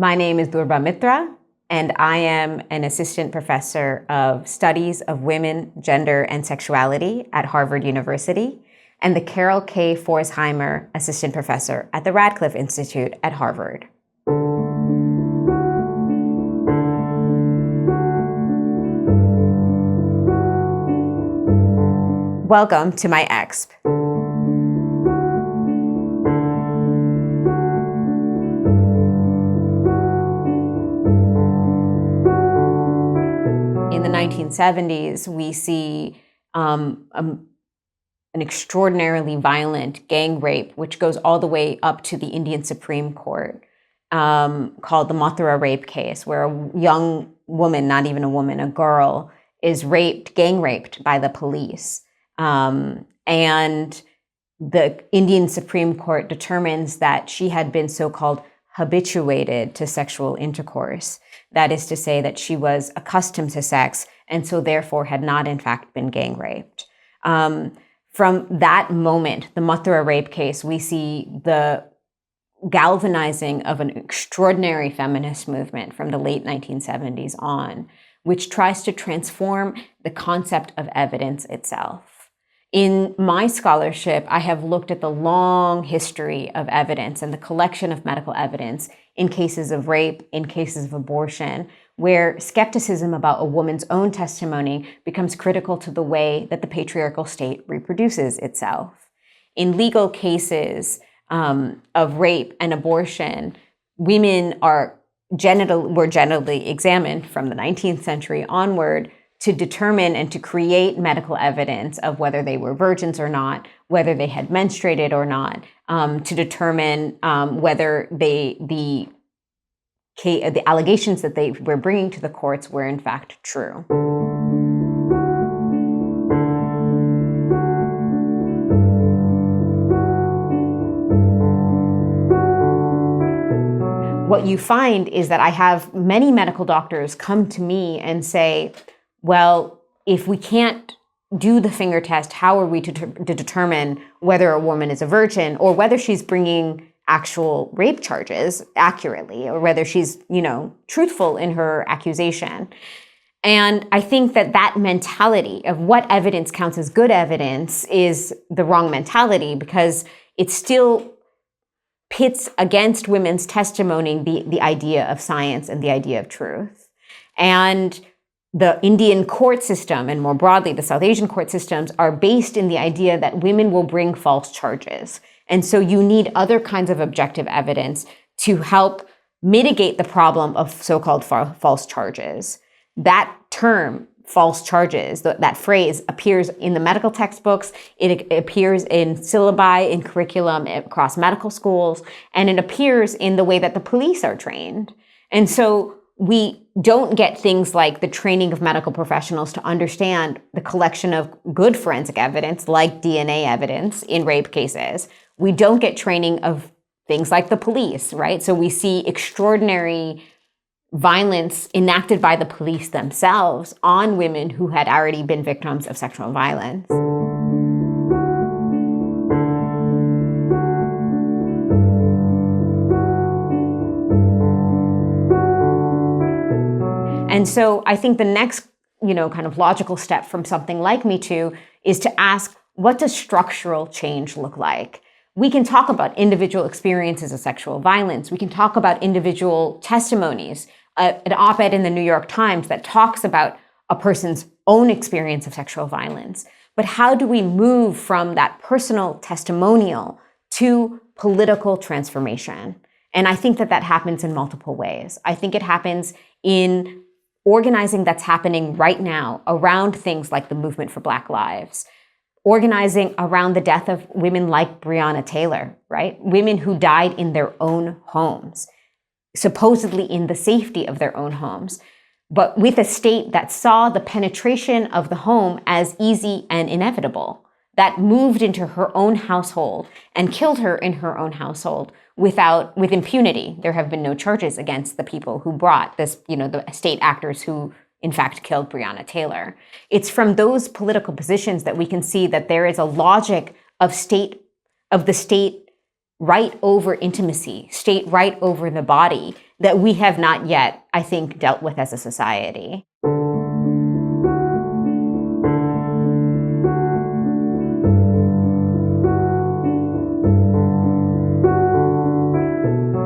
My name is Durba Mitra, and I am an assistant professor of studies of women, gender, and sexuality at Harvard University, and the Carol K. Forsheimer Assistant Professor at the Radcliffe Institute at Harvard. Welcome to my exp. In the 1970s, we see an extraordinarily violent gang rape, which goes all the way up to the Indian Supreme Court, called the Mathura rape case, where a young woman, not even a woman, a girl, is gang raped by the police. And the Indian Supreme Court determines that she had been so-called habituated to sexual intercourse. That is to say that she was accustomed to sex and so therefore had not in fact been gang raped. From that moment, the Mathura rape case, we see the galvanizing of an extraordinary feminist movement from the late 1970s on, which tries to transform the concept of evidence itself. In my scholarship, I have looked at the long history of evidence and the collection of medical evidence in cases of rape, in cases of abortion, where skepticism about a woman's own testimony becomes critical to the way that the patriarchal state reproduces itself. In legal cases of rape and abortion, women were genitally examined from the 19th century onward to determine and to create medical evidence of whether they were virgins or not, whether they had menstruated or not, to determine whether the allegations that they were bringing to the courts were in fact true. What you find is that I have many medical doctors come to me and say, well, if we can't do the finger test, how are we to determine whether a woman is a virgin or whether she's bringing actual rape charges accurately or whether she's, truthful in her accusation? And I think that mentality of what evidence counts as good evidence is the wrong mentality, because it still pits against women's testimony the idea of science and the idea of truth. And the Indian court system, and more broadly, the South Asian court systems, are based in the idea that women will bring false charges. And so you need other kinds of objective evidence to help mitigate the problem of so-called false charges. That term, false charges, that phrase appears in the medical textbooks, it appears in syllabi, in curriculum across medical schools, and it appears in the way that the police are trained. And so we don't get things like the training of medical professionals to understand the collection of good forensic evidence, like DNA evidence in rape cases. We don't get training of things like the police, right? So we see extraordinary violence enacted by the police themselves on women who had already been victims of sexual violence. And so I think the next, kind of logical step from something like Me Too is to ask, what does structural change look like? We can talk about individual experiences of sexual violence. We can talk about individual testimonies. An op-ed in the New York Times that talks about a person's own experience of sexual violence. But how do we move from that personal testimonial to political transformation? And I think that happens in multiple ways. I think it happens in organizing that's happening right now around things like the movement for Black Lives, organizing around the death of women like Breonna Taylor, right? Women who died in their own homes, supposedly in the safety of their own homes, but with a state that saw the penetration of the home as easy and inevitable, that moved into her own household and killed her in her own household with impunity. There have been no charges against the people who brought this, the state actors who in fact killed Breonna Taylor. It's from those political positions that we can see that there is a logic of the state right over intimacy, state right over the body, that we have not yet, I think, dealt with as a society.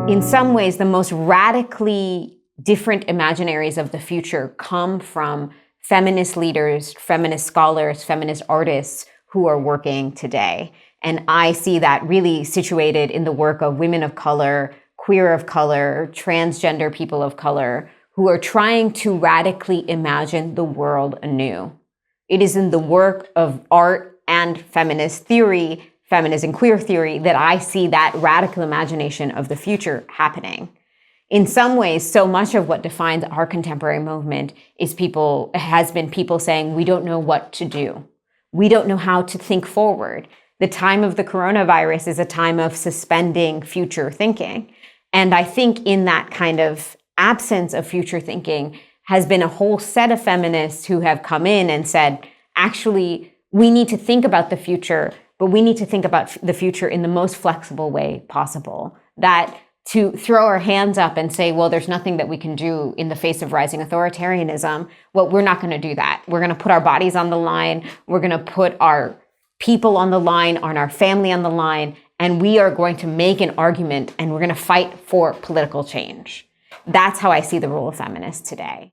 In some ways, the most radically different imaginaries of the future come from feminist leaders, feminist scholars, feminist artists who are working today. And I see that really situated in the work of women of color, queer of color, transgender people of color, who are trying to radically imagine the world anew. It is in the work of art and feminist theory, feminist and queer theory, that I see that radical imagination of the future happening. In some ways, so much of what defines our contemporary movement has been people saying, we don't know what to do. We don't know how to think forward. The time of the coronavirus is a time of suspending future thinking. And I think in that kind of absence of future thinking has been a whole set of feminists who have come in and said, actually, we need to think about the future, but we need to think about the future in the most flexible way possible. That to throw our hands up and say, well, there's nothing that we can do in the face of rising authoritarianism, well, we're not going to do that. We're going to put our bodies on the line. We're going to put our people on the line, on our family on the line, and we are going to make an argument and we're going to fight for political change. That's how I see the role of feminists today.